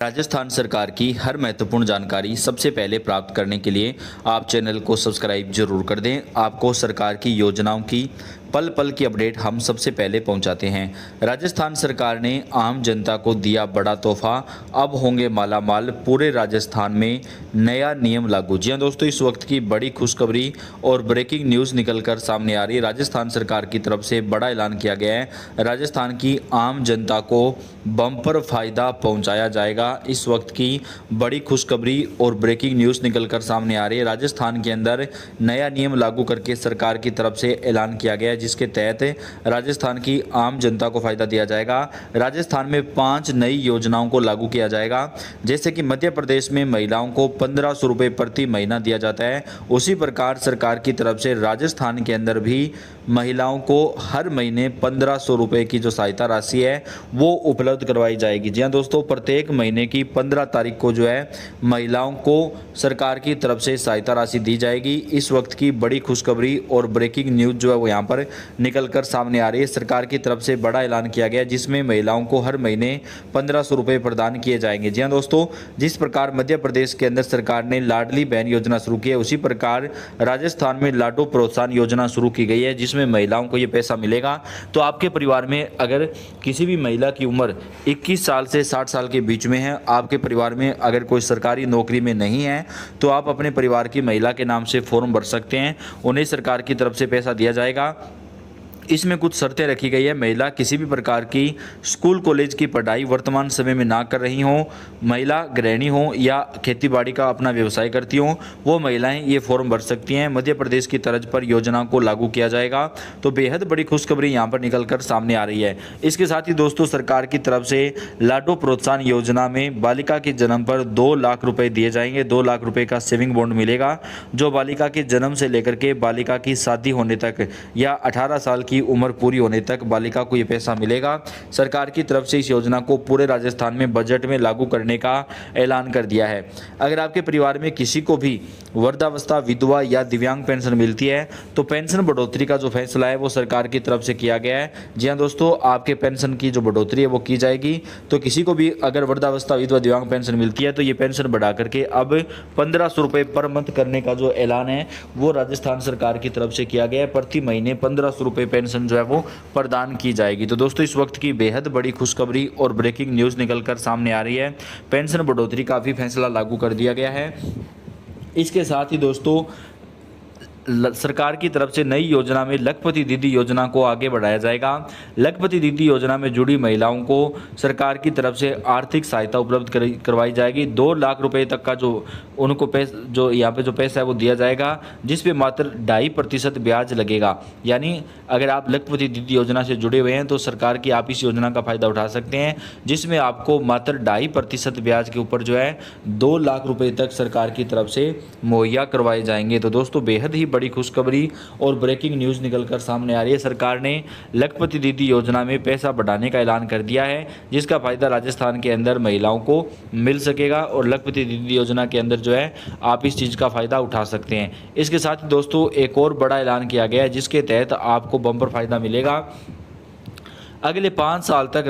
राजस्थान सरकार की हर महत्वपूर्ण जानकारी सबसे पहले प्राप्त करने के लिए आप चैनल को सब्सक्राइब जरूर कर दें। आपको सरकार की योजनाओं की पल पल की अपडेट हम सबसे पहले पहुंचाते हैं। राजस्थान सरकार ने आम जनता को दिया बड़ा तोहफा, अब होंगे माला माल, पूरे राजस्थान में नया नियम लागू। जी हां दोस्तों, इस वक्त की बड़ी खुशखबरी और ब्रेकिंग न्यूज़ निकलकर सामने आ रही है। राजस्थान सरकार की तरफ से बड़ा ऐलान किया गया है। राजस्थान की आम जनता को बम्पर फायदा पहुंचाया जाएगा। इस वक्त की बड़ी खुशखबरी और ब्रेकिंग न्यूज़ निकलकर सामने आ रही है। राजस्थान के अंदर नया नियम लागू करके सरकार की तरफ से ऐलान किया गया है, जिसके तहत राजस्थान की आम जनता को फायदा दिया जाएगा। राजस्थान में 5 नई योजनाओं को लागू किया जाएगा। जैसे कि मध्य प्रदेश में महिलाओं को 1500 रुपये प्रति महीना दिया जाता है, उसी प्रकार सरकार की तरफ से राजस्थान के अंदर भी महिलाओं को हर महीने 1500 रुपये की जो सहायता राशि है वो उपलब्ध करवाई जाएगी। जी हाँ दोस्तों, प्रत्येक महीने की 15 तारीख को जो है महिलाओं को सरकार की तरफ से सहायता राशि दी जाएगी। इस वक्त की बड़ी खुशखबरी और ब्रेकिंग न्यूज़ जो है वो यहाँ पर निकल कर सामने आ रही है। सरकार की तरफ से बड़ा ऐलान किया गया जिसमें महिलाओं को हर महीने 1500 रुपये प्रदान किए जाएंगे। जी हाँ दोस्तों, जिस प्रकार मध्य प्रदेश के अंदर सरकार ने लाडली बहन योजना शुरू की है, उसी प्रकार राजस्थान में लाडो प्रोत्साहन योजना शुरू की गई है, जिसमें महिलाओं को ये पैसा मिलेगा। तो आपके परिवार में अगर किसी भी महिला की उम्र 21 साल से 60 साल के बीच में है, आपके परिवार में अगर कोई सरकारी नौकरी में नहीं है, तो आप अपने परिवार की महिला के नाम से फॉर्म भर सकते हैं। उन्हें सरकार की तरफ से पैसा दिया जाएगा। इसमें कुछ शर्तें रखी गई है। महिला किसी भी प्रकार की स्कूल कॉलेज की पढ़ाई वर्तमान समय में ना कर रही हो, महिला गृहिणी हो या खेतीबाड़ी का अपना व्यवसाय करती हो, वो महिलाएं ये फॉर्म भर सकती हैं। मध्य प्रदेश की तर्ज पर योजना को लागू किया जाएगा। तो बेहद बड़ी खुशखबरी यहाँ पर निकल कर सामने आ रही है। इसके साथ ही दोस्तों, सरकार की तरफ से लाडो प्रोत्साहन योजना में बालिका के जन्म पर 2 लाख रुपए दिए जाएंगे। 2 लाख रुपए का सेविंग बॉन्ड मिलेगा, जो बालिका के जन्म से लेकर के बालिका की शादी होने तक या 18 साल की उम्र पूरी होने तक बालिका को ये पैसा मिलेगा। सरकार की तरफ से इस योजना को पूरे राजस्थान में बजट में लागू करने का ऐलान कर दिया है। अगर आपके परिवार में किसी को भी वृद्धावस्था, विधवा या दिव्यांग पेंशन मिलती है, तो पेंशन बढ़ोतरी का जो फैसला है वो सरकार की तरफ से किया गया है। जी हाँ दोस्तों, आपके पेंशन की जो बढ़ोतरी है वो की जाएगी। तो किसी को भी अगर वृद्धावस्था, विधवा, दिव्यांग पेंशन मिलती है, तो ये पेंशन बढ़ा करके अब 1500 रुपये पर मंथ करने का जो ऐलान है वो राजस्थान सरकार की तरफ से किया गया है। प्रति महीने 1500 रुपये पेंशन जो है वो प्रदान की जाएगी। तो दोस्तों, इस वक्त की बेहद बड़ी खुशखबरी और ब्रेकिंग न्यूज़ निकलकर सामने आ रही है। पेंशन बढ़ोतरी का भी फैसला लागू कर दिया गया है। इसके साथ ही दोस्तों, सरकार की तरफ से नई योजना में लखपति दीदी योजना को आगे बढ़ाया जाएगा। लखपति दीदी योजना में जुड़ी महिलाओं को सरकार की तरफ से आर्थिक सहायता उपलब्ध करवाई जाएगी। 2 लाख रुपए तक का जो उनको जो यहाँ पे जो पैसा है वो दिया जाएगा, जिस पे मात्र 2.5% ब्याज लगेगा। यानी अगर आप लखपति दीदी योजना से जुड़े हुए हैं तो सरकार की आप इस योजना का फ़ायदा उठा सकते हैं, जिसमें आपको मात्र 2.5% ब्याज के ऊपर जो है 2 लाख रुपये तक सरकार की तरफ से मुहैया करवाए जाएंगे। तो दोस्तों, बेहद ही बड़ी खुशखबरी और ब्रेकिंग न्यूज़ निकलकर सामने आ रही है। सरकार ने लखपति दीदी योजना में पैसा बढ़ाने का ऐलान कर दिया है, जिसका फ़ायदा राजस्थान के अंदर महिलाओं को मिल सकेगा और लखपति दीदी योजना के अंदर जो है आप इस चीज़ का फ़ायदा उठा सकते हैं। इसके साथ ही दोस्तों, एक और बड़ा ऐलान किया गया है, जिसके तहत आपको बम्पर फ़ायदा मिलेगा। अगले 5 साल तक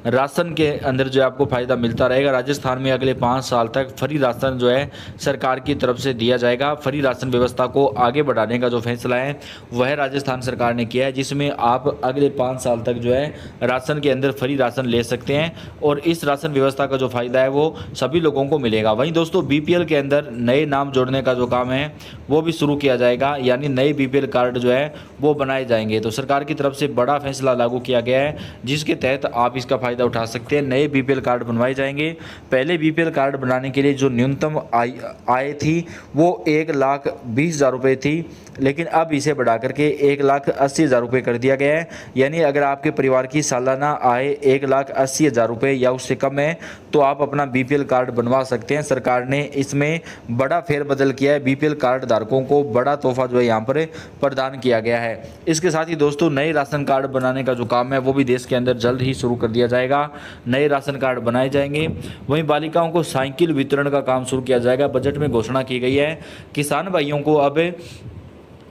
राशन के अंदर जो है आपको फ़ायदा मिलता रहेगा। राजस्थान में अगले 5 साल तक फ्री राशन जो है सरकार की तरफ से दिया जाएगा। फ्री राशन व्यवस्था को आगे बढ़ाने का जो फैसला है वह राजस्थान सरकार ने किया है, जिसमें आप अगले 5 साल तक जो है राशन के अंदर फ्री राशन ले सकते हैं और इस राशन व्यवस्था का जो फ़ायदा है वो सभी लोगों को मिलेगा। वहीं दोस्तों, BPL के अंदर नए नाम जोड़ने का जो काम है वो भी शुरू किया जाएगा, यानी नए BPL कार्ड जो है वो बनाए जाएंगे। तो सरकार की तरफ से बड़ा फैसला लागू किया गया है, जिसके तहत आप इसका फ़ायदा उठा सकते हैं। नए BPL कार्ड बनवाए जाएंगे। पहले BPL कार्ड बनाने के लिए जो न्यूनतम आय थी वो 1,20,000 रुपये थी, लेकिन अब इसे बढ़ा करके 1,80,000 रुपये कर दिया गया है। यानी अगर आपके परिवार की सालाना आय 1,80,000 रुपये या उससे कम है तो आप अपना BPL कार्ड बनवा सकते हैं। सरकार ने इसमें बड़ा फेरबदल किया है। BPL कार्ड धारकों को बड़ा तोहफा जो है यहाँ पर प्रदान किया गया है। इसके साथ ही दोस्तों, नए राशन कार्ड बनाने का जो काम है वो भी देश के अंदर जल्द ही शुरू कर दिया जाएगा। नए राशन कार्ड बनाए जाएंगे। वहीं बालिकाओं को साइकिल वितरण का काम शुरू किया जाएगा। बजट में घोषणा की गई है। किसान भाइयों को अब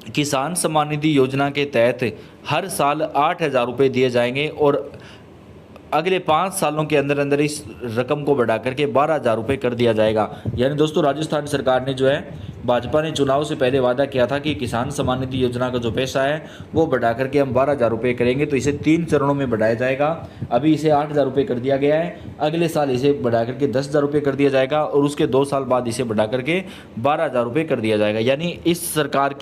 किसान सम्मान निधि योजना के तहत हर साल 8,000 रुपये दिए जाएंगे और अगले 5 सालों के अंदर अंदर इस रकम को बढ़ा करके 12,000 रुपये कर दिया जाएगा। यानी दोस्तों राजस्थान सरकार ने जो है, भाजपा ने चुनाव से पहले वादा किया था कि किसान सम्मान निधि योजना का जो पैसा है वो बढ़ा करके हम 12,000 रुपये करेंगे, तो इसे 3 चरणों में बढ़ाया जाएगा। अभी इसे 8,000 रुपये कर दिया गया है, अगले साल इसे बढ़ा करके 10,000 रुपये कर दिया जाएगा और उसके 2 साल बाद इसे बढ़ा करके 12,000 रुपये कर दिया जाएगा। यानी इस सरकार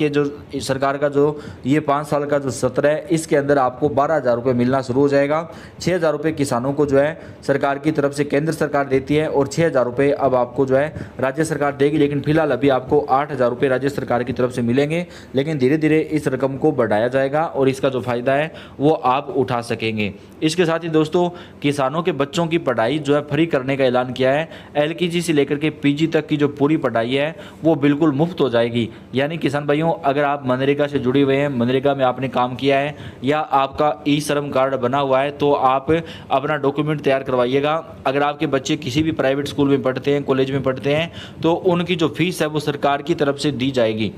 का जो ये 5 साल का जो सत्र है, इसके अंदर आपको 12,000 रुपये मिलना शुरू हो जाएगा। 6,000 रुपये किसानों को जो है सरकार की तरफ से केंद्र सरकार देती है और 6,000 रुपये अब आपको जो है राज्य सरकार देगी। लेकिन फिलहाल अभी आपको 8,000 रुपये राज्य सरकार की तरफ से मिलेंगे, लेकिन धीरे धीरे इस रकम को बढ़ाया जाएगा और इसका जो फायदा है वो आप उठा सकेंगे। इसके साथ ही दोस्तों किसानों के बच्चों की पढ़ाई जो है फ्री करने का ऐलान किया है। LKG से लेकर के PG तक की जो पूरी पढ़ाई है वो बिल्कुल मुफ्त हो जाएगी। यानी किसान भाइयों, अगर आप मनरेगा से जुड़े हुए हैं, मनरेगा में आपने काम किया है या आपका ई-श्रम कार्ड बना हुआ है, तो आप अपना डॉक्यूमेंट तैयार करवाइएगा। अगर आपके बच्चे किसी भी प्राइवेट स्कूल में पढ़ते हैं, कॉलेज में पढ़ते हैं, तो उनकी जो फीस है वो सरकार की तरफ से दी जाएगी।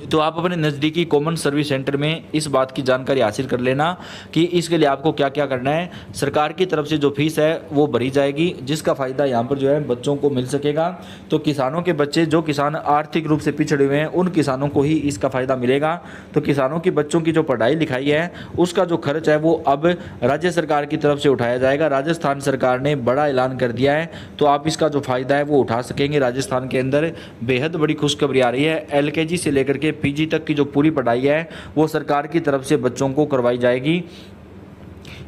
तो आप अपने नज़दीकी कॉमन सर्विस सेंटर में इस बात की जानकारी हासिल कर लेना कि इसके लिए आपको क्या क्या करना है। सरकार की तरफ से जो फीस है वो भरी जाएगी, जिसका फ़ायदा यहाँ पर जो है बच्चों को मिल सकेगा। तो किसानों के बच्चे, जो किसान आर्थिक रूप से पिछड़े हुए हैं, उन किसानों को ही इसका फ़ायदा मिलेगा। तो किसानों की बच्चों की जो पढ़ाई लिखाई है उसका जो खर्च है वो अब राज्य सरकार की तरफ से उठाया जाएगा। राजस्थान सरकार ने बड़ा ऐलान कर दिया है, तो आप इसका जो फ़ायदा है वो उठा सकेंगे। राजस्थान के अंदर बेहद बड़ी खुशखबरी आ रही है। LKG से लेकर के PG तक की जो पूरी पढ़ाई है वो सरकार की तरफ से बच्चों को करवाई जाएगी।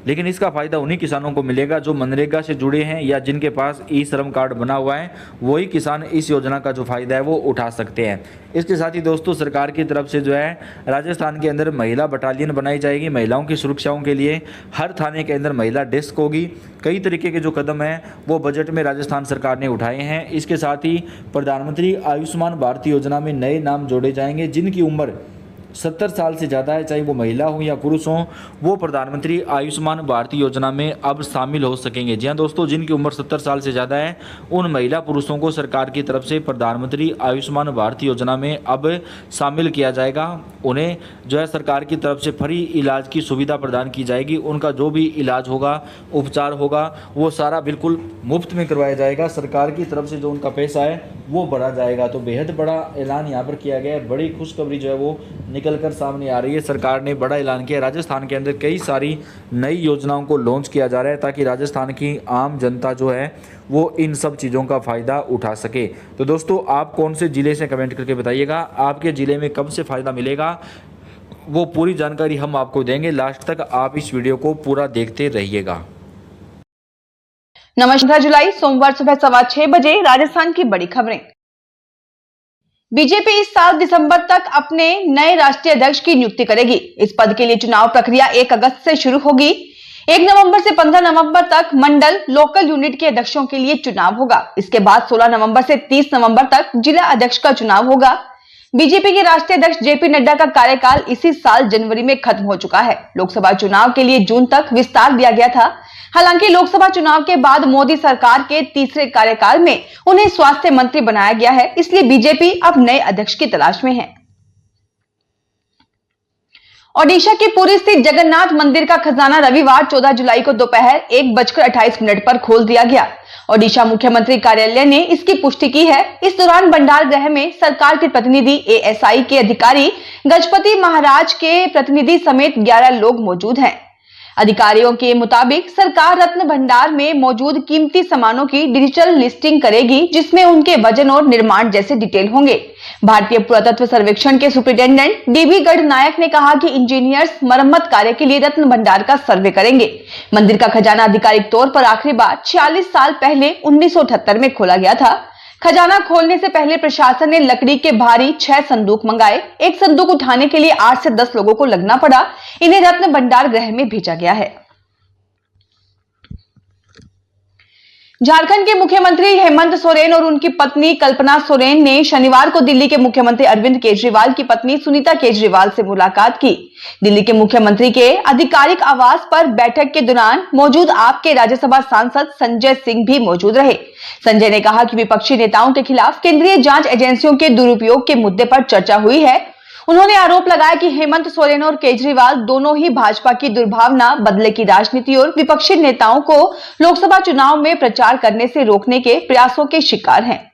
लेकिन इसका फ़ायदा उन्हीं किसानों को मिलेगा जो मनरेगा से जुड़े हैं या जिनके पास ई-श्रम कार्ड बना हुआ है, वही किसान इस योजना का जो फ़ायदा है वो उठा सकते हैं। इसके साथ ही दोस्तों सरकार की तरफ से जो है राजस्थान के अंदर महिला बटालियन बनाई जाएगी। महिलाओं की सुरक्षाओं के लिए हर थाने के अंदर महिला डेस्क होगी। कई तरीके के जो कदम हैं वो बजट में राजस्थान सरकार ने उठाए हैं। इसके साथ ही प्रधानमंत्री आयुष्मान भारत योजना में नए नाम जोड़े जाएंगे। जिनकी उम्र 70 साल से ज़्यादा है, चाहे वो महिला हो या पुरुष हो, वो प्रधानमंत्री आयुष्मान भारत योजना में अब शामिल हो सकेंगे। जी हाँ दोस्तों, जिनकी उम्र 70 साल से ज़्यादा है उन महिला पुरुषों को सरकार की तरफ से प्रधानमंत्री आयुष्मान भारत योजना में अब शामिल किया जाएगा। उन्हें जो है सरकार की तरफ से फ्री इलाज की सुविधा प्रदान की जाएगी। उनका जो भी इलाज होगा, उपचार होगा, वो सारा बिल्कुल मुफ्त में करवाया जाएगा। सरकार की तरफ से जो उनका पैसा है वो बढ़ा जाएगा। तो बेहद बड़ा ऐलान यहाँ पर किया गया है। बड़ी खुशखबरी जो है वो निकलकर सामने आ रही है। सरकार ने बड़ा ऐलान किया। राजस्थान के अंदर कई सारी नई योजनाओं को लॉन्च किया जा रहा है ताकि राजस्थान की आम जनता जो है वो इन सब चीज़ों का फ़ायदा उठा सके। तो दोस्तों आप कौन से ज़िले से कमेंट करके बताइएगा, आपके ज़िले में कब से फ़ायदा मिलेगा, वो पूरी जानकारी हम आपको देंगे। लास्ट तक आप इस वीडियो को पूरा देखते रहिएगा। नमस्कार। जुलाई सोमवार सुबह 6:15 बजे राजस्थान की बड़ी खबरें। बीजेपी इस साल दिसंबर तक अपने नए राष्ट्रीय अध्यक्ष की नियुक्ति करेगी। इस पद के लिए चुनाव प्रक्रिया 1 अगस्त से शुरू होगी। 1 नवंबर से 15 नवंबर तक मंडल लोकल यूनिट के अध्यक्षों के लिए चुनाव होगा। इसके बाद 16 नवंबर से 30 नवंबर तक जिला अध्यक्ष का चुनाव होगा। बीजेपी के राष्ट्रीय अध्यक्ष JP नड्डा का कार्यकाल इसी साल जनवरी में खत्म हो चुका है। लोकसभा चुनाव के लिए जून तक विस्तार दिया गया था। हालांकि लोकसभा चुनाव के बाद मोदी सरकार के तीसरे कार्यकाल में उन्हें स्वास्थ्य मंत्री बनाया गया है, इसलिए बीजेपी अब नए अध्यक्ष की तलाश में है। ओडिशा के पुरी स्थित जगन्नाथ मंदिर का खजाना रविवार 14 जुलाई को दोपहर 1:28 पर खोल दिया गया। ओडिशा मुख्यमंत्री कार्यालय ने इसकी पुष्टि की है। इस दौरान भंडार गृह में सरकार के प्रतिनिधि, ASI के अधिकारी, गजपति महाराज के प्रतिनिधि समेत 11 लोग मौजूद हैं। अधिकारियों के मुताबिक सरकार रत्न भंडार में मौजूद कीमती सामानों की डिजिटल लिस्टिंग करेगी, जिसमें उनके वजन और निर्माण जैसे डिटेल होंगे। भारतीय पुरातत्व सर्वेक्षण के सुप्रिंटेंडेंट DB गढ़नायक ने कहा कि इंजीनियर्स मरम्मत कार्य के लिए रत्न भंडार का सर्वे करेंगे। मंदिर का खजाना आधिकारिक तौर पर आखिरी बार 46 साल पहले 1978 में खोला गया था। खजाना खोलने से पहले प्रशासन ने लकड़ी के भारी 6 संदूक मंगाए। एक संदूक उठाने के लिए 8 से 10 लोगों को लगना पड़ा। इन्हें रत्न भंडार गृह में भेजा गया है। झारखंड के मुख्यमंत्री हेमंत सोरेन और उनकी पत्नी कल्पना सोरेन ने शनिवार को दिल्ली के मुख्यमंत्री अरविंद केजरीवाल की पत्नी सुनीता केजरीवाल से मुलाकात की। दिल्ली के मुख्यमंत्री के आधिकारिक आवास पर बैठक के दौरान मौजूद आप के राज्यसभा सांसद संजय सिंह भी मौजूद रहे। संजय ने कहा कि विपक्षी नेताओं के खिलाफ केंद्रीय जांच एजेंसियों के दुरुपयोग के मुद्दे पर चर्चा हुई है। उन्होंने आरोप लगाया कि हेमंत सोरेन और केजरीवाल दोनों ही भाजपा की दुर्भावना, बदले की राजनीति और विपक्षी नेताओं को लोकसभा चुनाव में प्रचार करने से रोकने के प्रयासों के शिकार हैं।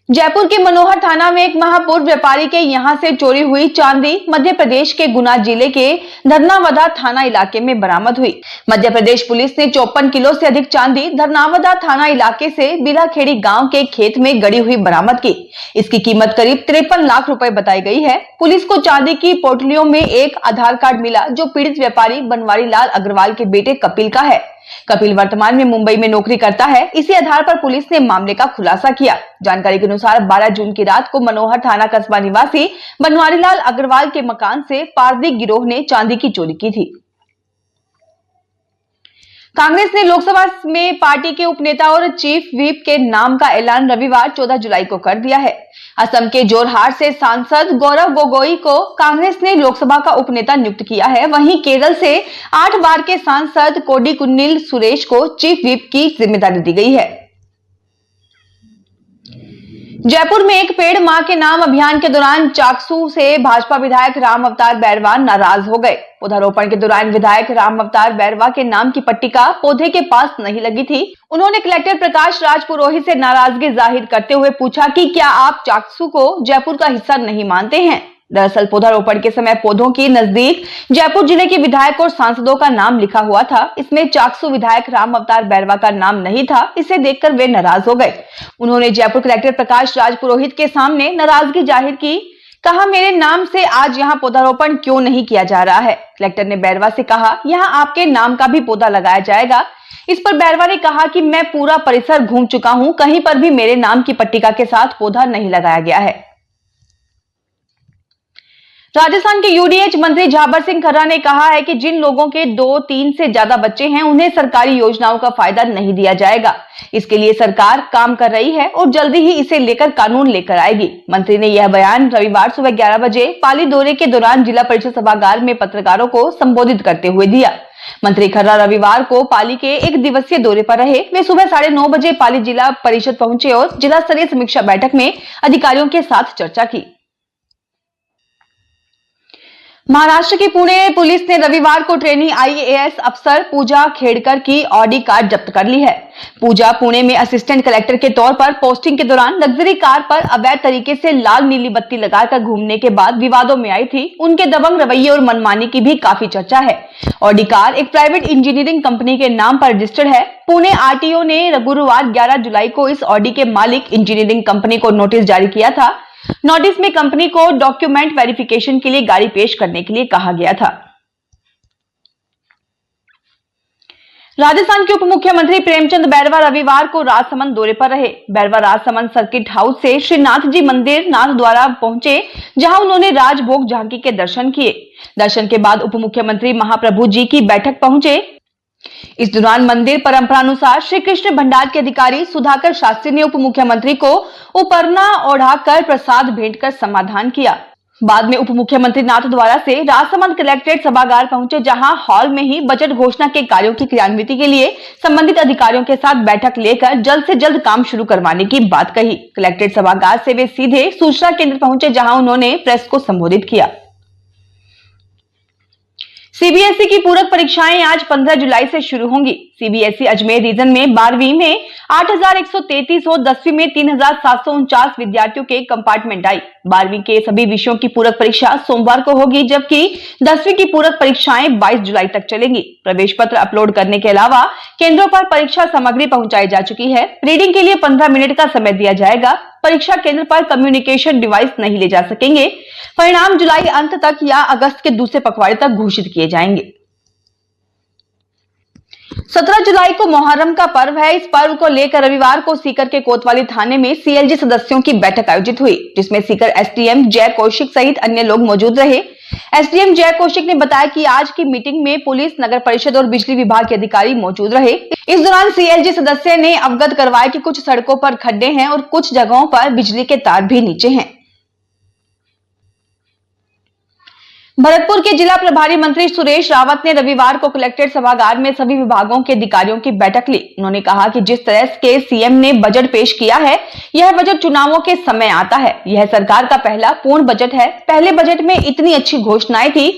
जयपुर के मनोहर थाना में एक महापूर्व व्यापारी के यहां से चोरी हुई चांदी मध्य प्रदेश के गुना जिले के धरनावदा थाना इलाके में बरामद हुई। मध्य प्रदेश पुलिस ने 54 किलो से अधिक चांदी धरनावदा थाना इलाके से बिलाखेड़ी गांव के खेत में गड़ी हुई बरामद की। इसकी कीमत करीब 53 लाख रुपए बताई गई है। पुलिस को चांदी की पोटलियों में एक आधार कार्ड मिला जो पीड़ित व्यापारी बनवारी लाल अग्रवाल के बेटे कपिल का है। कपिल वर्तमान में मुंबई में नौकरी करता है। इसी आधार पर पुलिस ने मामले का खुलासा किया। जानकारी के अनुसार 12 जून की रात को मनोहर थाना कस्बा निवासी बनवारीलाल अग्रवाल के मकान से पारदी गिरोह ने चांदी की चोरी की थी। कांग्रेस ने लोकसभा में पार्टी के उपनेता और चीफ व्हिप के नाम का ऐलान रविवार 14 जुलाई को कर दिया है। असम के जोरहाट से सांसद गौरव गोगोई को कांग्रेस ने लोकसभा का उपनेता नियुक्त किया है। वहीं केरल से 8 बार के सांसद कोडिकुन्नील सुरेश को चीफ व्हिप की जिम्मेदारी दी गई है। जयपुर में एक पेड़ मां के नाम अभियान के दौरान चाकसू से भाजपा विधायक राम अवतार बैरवा नाराज हो गए। पौधारोपण के दौरान विधायक राम अवतार बैरवा के नाम की पट्टिका पौधे के पास नहीं लगी थी। उन्होंने कलेक्टर प्रकाश राज पुरोहित से नाराजगी जाहिर करते हुए पूछा कि क्या आप चाकसू को जयपुर का हिस्सा नहीं मानते हैं। दरअसल पौधारोपण के समय पौधों के नजदीक जयपुर जिले के विधायक और सांसदों का नाम लिखा हुआ था। इसमें चाकसू विधायक राम अवतार बैरवा का नाम नहीं था। इसे देखकर वे नाराज हो गए। उन्होंने जयपुर कलेक्टर प्रकाश राज पुरोहित के सामने नाराजगी जाहिर की। कहा, मेरे नाम से आज यहाँ पौधारोपण क्यों नहीं किया जा रहा है। कलेक्टर ने बैरवा से कहा, यहाँ आपके नाम का भी पौधा लगाया जाएगा। इस पर बैरवा ने कहा कि मैं पूरा परिसर घूम चुका हूँ, कहीं पर भी मेरे नाम की पट्टिका के साथ पौधा नहीं लगाया गया है। राजस्थान के यूडीएच मंत्री झाबर सिंह खर्रा ने कहा है कि जिन लोगों के 2-3 से ज्यादा बच्चे हैं उन्हें सरकारी योजनाओं का फायदा नहीं दिया जाएगा। इसके लिए सरकार काम कर रही है और जल्दी ही इसे लेकर कानून लेकर आएगी। मंत्री ने यह बयान रविवार सुबह 11 बजे पाली दौरे के दौरान जिला परिषद सभागार में पत्रकारों को संबोधित करते हुए दिया। मंत्री खर्रा रविवार को पाली के 1 दिवसीय दौरे पर रहे। वे सुबह 9:30 बजे पाली जिला परिषद पहुंचे और जिला स्तरीय समीक्षा बैठक में अधिकारियों के साथ चर्चा की। महाराष्ट्र की पुणे पुलिस ने रविवार को ट्रेनी आईएएस अफसर पूजा खेड़कर की ऑडी कार जब्त कर ली है। पूजा पुणे में असिस्टेंट कलेक्टर के तौर पर पोस्टिंग के दौरान लग्जरी कार पर अवैध तरीके से लाल नीली बत्ती लगाकर घूमने के बाद विवादों में आई थी। उनके दबंग रवैये और मनमानी की भी काफी चर्चा है। ऑडी कार एक प्राइवेट इंजीनियरिंग कंपनी के नाम पर रजिस्टर्ड है। पुणे आरटीओ ने गुरुवार 11 जुलाई को इस ऑडी के मालिक इंजीनियरिंग कंपनी को नोटिस जारी किया था। नोटिस में कंपनी को डॉक्यूमेंट वेरिफिकेशन के लिए गाड़ी पेश करने के लिए कहा गया था। राजस्थान के उप मुख्यमंत्री प्रेमचंद बैरवा रविवार को राजसमंद दौरे पर रहे। बैरवा राजसमंद सर्किट हाउस से श्री नाथ जी मंदिर नाथ द्वारा पहुंचे, जहां उन्होंने राजभोग झांकी के दर्शन किए। दर्शन के बाद उप मुख्यमंत्री महाप्रभु जी की बैठक पहुंचे। इस दौरान मंदिर परंपरानुसार श्री कृष्ण भंडार के अधिकारी सुधाकर शास्त्री ने उप मुख्यमंत्री को उपरना ओढ़ाकर प्रसाद भेंट कर समाधान किया। बाद में उप मुख्यमंत्री नाथ द्वारा से राजसमंद कलेक्ट्रेट सभागार पहुंचे, जहां हॉल में ही बजट घोषणा के कार्यों की क्रियान्विति के लिए संबंधित अधिकारियों के साथ बैठक लेकर जल्द से जल्द काम शुरू करवाने की बात कही। कलेक्ट्रेट सभागार से वे सीधे सूचना केंद्र पहुंचे, जहां उन्होंने प्रेस को संबोधित किया। सीबीएसई की पूरक परीक्षाएं आज 15 जुलाई से शुरू होंगी। सीबीएसई अजमेर रीजन में 12वीं में 8,133 और 10वीं में 3,749 विद्यार्थियों के कंपार्टमेंट आई। 12वीं के सभी विषयों की पूरक परीक्षा सोमवार को होगी, जबकि 10वीं की पूरक परीक्षाएं 22 जुलाई तक चलेंगी। प्रवेश पत्र अपलोड करने के अलावा केंद्रों पर परीक्षा सामग्री पहुंचाई जा चुकी है। रीडिंग के लिए 15 मिनट का समय दिया जाएगा। परीक्षा केंद्र पर कम्युनिकेशन डिवाइस नहीं ले जा सकेंगे। परिणाम जुलाई अंत तक या अगस्त के दूसरे पखवाड़े तक घोषित किए जाएंगे। 17 जुलाई को मुहर्रम का पर्व है। इस पर्व को लेकर रविवार को सीकर के कोतवाली थाने में सीएलजी सदस्यों की बैठक आयोजित हुई, जिसमें सीकर एसडीएम जय कौशिक सहित अन्य लोग मौजूद रहे। एसडीएम जय कौशिक ने बताया कि आज की मीटिंग में पुलिस, नगर परिषद और बिजली विभाग के अधिकारी मौजूद रहे। इस दौरान सीएलजी सदस्य ने अवगत करवाया कि कुछ सड़कों पर खड्डे हैं और कुछ जगहों पर बिजली के तार भी नीचे हैं। भरतपुर के जिला प्रभारी मंत्री सुरेश रावत ने रविवार को कलेक्ट्रेट सभागार में सभी विभागों के अधिकारियों की बैठक ली। उन्होंने कहा कि जिस तरह के सीएम ने बजट पेश किया है, यह बजट चुनावों के समय आता है। यह सरकार का पहला पूर्ण बजट है। पहले बजट में इतनी अच्छी घोषणाएं थी।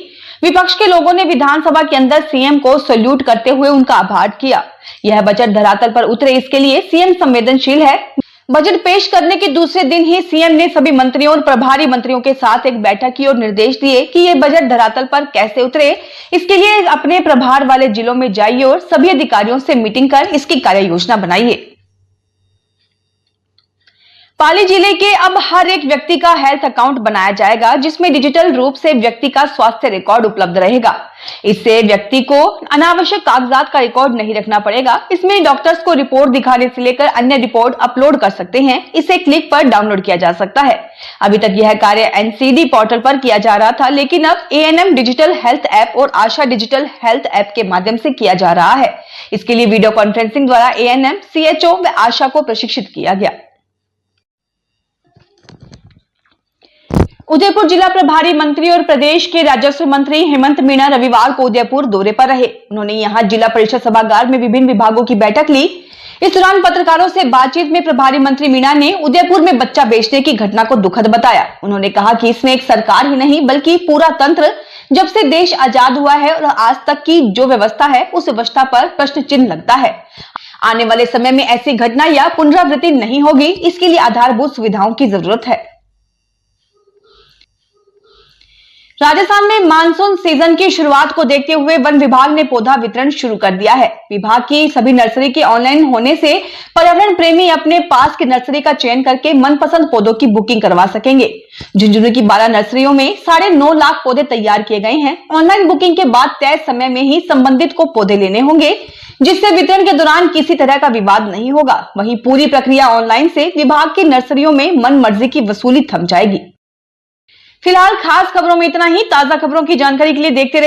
विपक्ष के लोगों ने विधानसभा के अंदर सीएम को सैल्यूट करते हुए उनका आभार किया। यह बजट धरातल पर उतरे, इसके लिए सीएम संवेदनशील है। बजट पेश करने के दूसरे दिन ही सीएम ने सभी मंत्रियों और प्रभारी मंत्रियों के साथ एक बैठक की और निर्देश दिए कि ये बजट धरातल पर कैसे उतरे। इसके लिए अपने प्रभार वाले जिलों में जाइए और सभी अधिकारियों से मीटिंग कर इसकी कार्य योजना बनाइए। पाली जिले के अब हर एक व्यक्ति का हेल्थ अकाउंट बनाया जाएगा, जिसमें डिजिटल रूप से व्यक्ति का स्वास्थ्य रिकॉर्ड उपलब्ध रहेगा। इससे व्यक्ति को अनावश्यक कागजात का रिकॉर्ड नहीं रखना पड़ेगा। इसमें डॉक्टर्स को रिपोर्ट दिखाने से लेकर अन्य रिपोर्ट अपलोड कर सकते हैं। इसे क्लिक पर डाउनलोड किया जा सकता है। अभी तक यह कार्य एनसीडी पोर्टल पर किया जा रहा था, लेकिन अब एएनएम डिजिटल हेल्थ ऐप और आशा डिजिटल हेल्थ ऐप के माध्यम से किया जा रहा है। इसके लिए वीडियो कॉन्फ्रेंसिंग द्वारा एएनएम, सीएचओ व आशा को प्रशिक्षित किया गया। उदयपुर जिला प्रभारी मंत्री और प्रदेश के राजस्व मंत्री हेमंत मीणा रविवार को उदयपुर दौरे पर रहे। उन्होंने यहां जिला परिषद सभागार में विभिन्न विभागों की बैठक ली। इस दौरान पत्रकारों से बातचीत में प्रभारी मंत्री मीणा ने उदयपुर में बच्चा बेचने की घटना को दुखद बताया। उन्होंने कहा कि इसमें एक सरकार ही नहीं बल्कि पूरा तंत्र, जब से देश आजाद हुआ है और आज तक की जो व्यवस्था है उस व्यवस्था पर प्रश्न चिन्ह लगता है। आने वाले समय में ऐसी घटना या पुनरावृत्ति नहीं होगी। इसके लिए आधारभूत सुविधाओं की जरूरत है। राजस्थान में मानसून सीजन की शुरुआत को देखते हुए वन विभाग ने पौधा वितरण शुरू कर दिया है। विभाग की सभी नर्सरी के ऑनलाइन होने से पर्यावरण प्रेमी अपने पास की नर्सरी का चयन करके मनपसंद पौधों की बुकिंग करवा सकेंगे। झुंझुनू की 12 नर्सरियों में 9.5 लाख पौधे तैयार किए गए हैं। ऑनलाइन बुकिंग के बाद तय समय में ही संबंधित को पौधे लेने होंगे, जिससे वितरण के दौरान किसी तरह का विवाद नहीं होगा। वहीं पूरी प्रक्रिया ऑनलाइन से विभाग की नर्सरियों में मन मर्जी की वसूली थम जाएगी। फिलहाल खास खबरों में इतना ही। ताजा खबरों की जानकारी के लिए देखते रहिए